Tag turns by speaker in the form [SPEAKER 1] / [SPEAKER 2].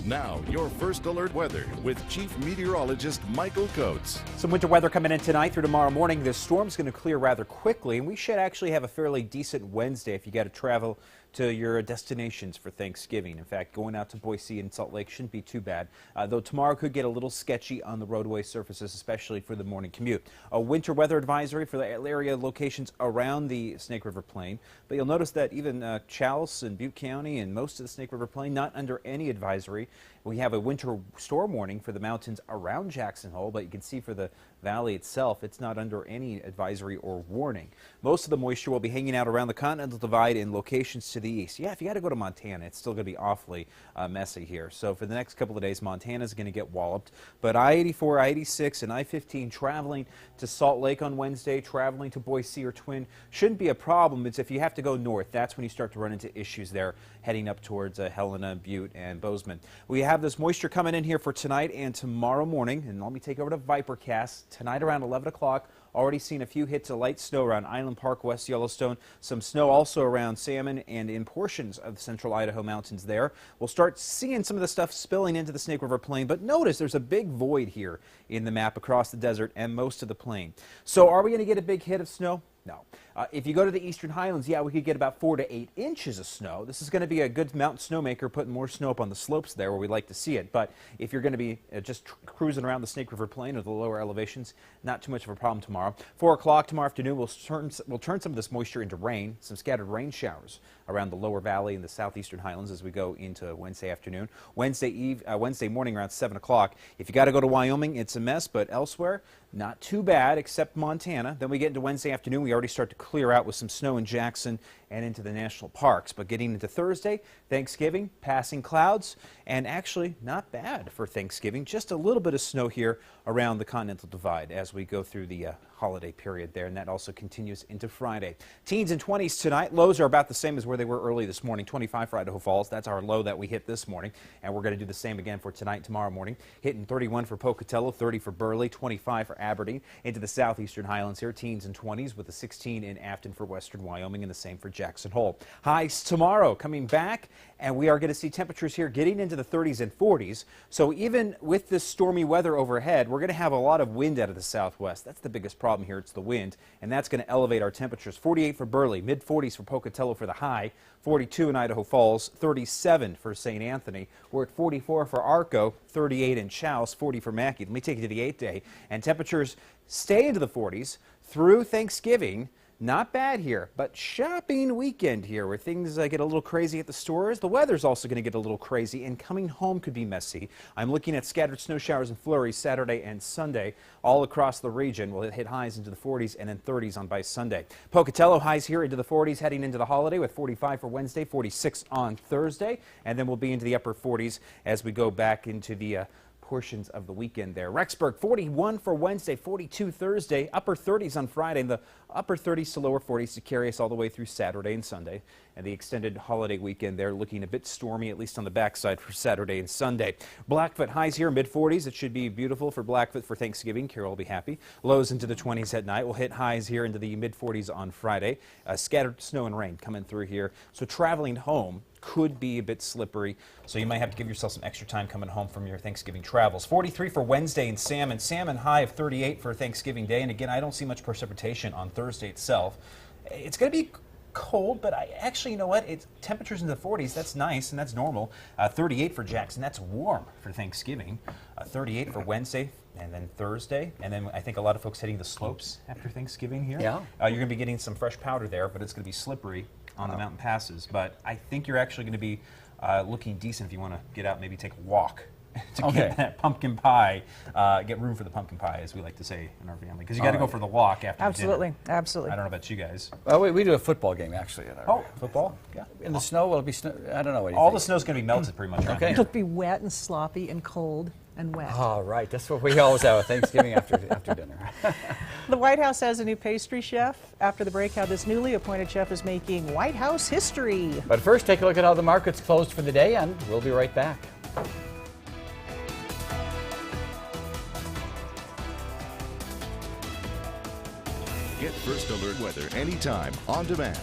[SPEAKER 1] Now, your first alert weather with Chief Meteorologist Michael Coates.
[SPEAKER 2] Some winter weather coming in tonight through tomorrow morning. This storm's going to clear rather quickly, and we should actually have a fairly decent Wednesday if you got to travel to your destinations for Thanksgiving. In fact, going out to Boise and Salt Lake shouldn't be too bad, though tomorrow could get a little sketchy on the roadway surfaces, especially for the morning commute. A winter weather advisory for the area locations around the Snake River Plain, but you'll notice that even Challis and Butte County and most of the Snake River Plain not under any advisory. We have a winter storm warning for the mountains around Jackson Hole, but you can see for the valley itself, it's not under any advisory or warning. Most of the moisture will be hanging out around the Continental Divide in locations to the east. Yeah, if you got to go to Montana, it's still going to be awfully messy here. So for the next couple of days, Montana's going to get walloped. But I-84, I-86, and I-15 traveling to Salt Lake on Wednesday, traveling to Boise or Twin shouldn't be a problem. It's if you have to go north, that's when you start to run into issues there, heading up towards Helena, Butte, and Bozeman. We have this moisture coming in here for tonight and tomorrow morning, and let me take over to Vipercast. Tonight around 11 o'clock, already seen a few hits of light snow around Island Park, West Yellowstone. Some snow also around Salmon and in portions of the central Idaho mountains there. We'll start seeing some of the stuff spilling into the Snake River Plain, but notice there's a big void here in the map across the desert and most of the plain. So are we going to get a big hit of snow? No. If you go to the Eastern Highlands, yeah, we could get about 4 to 8 inches of snow. This is going to be a good mountain snowmaker, putting more snow up on the slopes there where we like to see it. But if you're going to be just cruising around the Snake River Plain or the lower elevations, not too much of a problem tomorrow. 4 o'clock tomorrow afternoon, we'll turn some of this moisture into rain, some scattered rain showers around the lower valley and the southeastern highlands as we go into Wednesday afternoon. Wednesday morning around 7 o'clock. If you got to go to Wyoming, it's a mess, but elsewhere, not too bad, except Montana. Then we get into Wednesday afternoon, we already start to clear out with some snow in Jackson and into the national parks. But getting into Thursday, Thanksgiving, passing clouds, and actually not bad for Thanksgiving. Just a little bit of snow here around the Continental Divide as we go through the holiday period there, and that also continues into Friday. Teens and 20s tonight. Lows are about the same as where they were early this morning. 25 for Idaho Falls. That's our low that we hit this morning, and we're going to do the same again for tonight and tomorrow morning. Hitting 31 for Pocatello, 30 for Burley, 25 for Aberdeen. Into the southeastern highlands here, teens and 20s with a 16 in Afton for western Wyoming and the same for Jackson Hole. Highs tomorrow coming back, and we are going to see temperatures here getting into the 30s and 40s. So even with this stormy weather overhead, we're going to have a lot of wind out of the southwest. That's the biggest problem here. It's the wind, and that's going to elevate our temperatures. 48 for Burley, mid 40s for Pocatello for the high, 42 in Idaho Falls, 37 for St. Anthony. We're at 44 for Arco, 38 in Challis, 40 for Mackey. Let me take you to the 8-day, and temperatures stay into the 40s through Thanksgiving. Not bad here, but shopping weekend here where things get a little crazy at the stores. The weather's also going to get a little crazy, and coming home could be messy. I'm looking at scattered snow showers and flurries Saturday and Sunday all across the region. We'll hit highs into the 40s and then 30s on by Sunday. Pocatello highs here into the 40s heading into the holiday with 45 for Wednesday, 46 on Thursday, and then we'll be into the upper 40s as we go back into the portions of the weekend there. Rexburg 41 for Wednesday, 42 Thursday, upper 30s on Friday, and the upper 30s to lower 40s to carry us all the way through Saturday and Sunday. And the extended holiday weekend there looking a bit stormy, at least on the backside for Saturday and Sunday. Blackfoot highs here mid 40s. It should be beautiful for Blackfoot for Thanksgiving. Carol will be happy. Lows into the 20s at night. We'll hit highs here into the mid 40s on Friday. Scattered snow and rain coming through here. So traveling home could be a bit slippery, so you might have to give yourself some extra time coming home from your Thanksgiving travels. 43 for Wednesday in Salmon. Salmon high of 38 for Thanksgiving Day, and again, I don't see much precipitation on Thursday itself. It's going to be cold, but you know what? It's temperatures in the 40s. That's nice, and that's normal. 38 for Jackson. That's warm for Thanksgiving. 38 for Wednesday, and then Thursday, and then I think a lot of folks hitting the slopes after Thanksgiving here.
[SPEAKER 3] Yeah.
[SPEAKER 2] You're going to be getting some fresh powder there, but it's going to be slippery on the mountain passes. But I think you're actually going to be looking decent if you want to get out and maybe take a walk to get that pumpkin pie, get room for the pumpkin pie, as we like to say in our family, because you got to go for the walk after
[SPEAKER 4] Absolutely,
[SPEAKER 2] dinner.
[SPEAKER 4] absolutely.
[SPEAKER 2] I don't know about you guys.
[SPEAKER 3] Well, we do a football game actually at our
[SPEAKER 2] Football? Yeah.
[SPEAKER 3] in the snow. Will it be snow? I don't know what you
[SPEAKER 2] All
[SPEAKER 3] think.
[SPEAKER 2] the snow's going to be melted pretty much around
[SPEAKER 3] Okay.
[SPEAKER 2] here.
[SPEAKER 4] It'll be wet and sloppy and cold and wet.
[SPEAKER 3] Oh, right. That's what we always have at Thanksgiving after dinner.
[SPEAKER 4] The White House has a new pastry chef. After the break, how this newly appointed chef is making White House history.
[SPEAKER 3] But first, take a look at how the markets closed for the day, and we'll be right back.
[SPEAKER 1] Get First Alert weather anytime, on demand.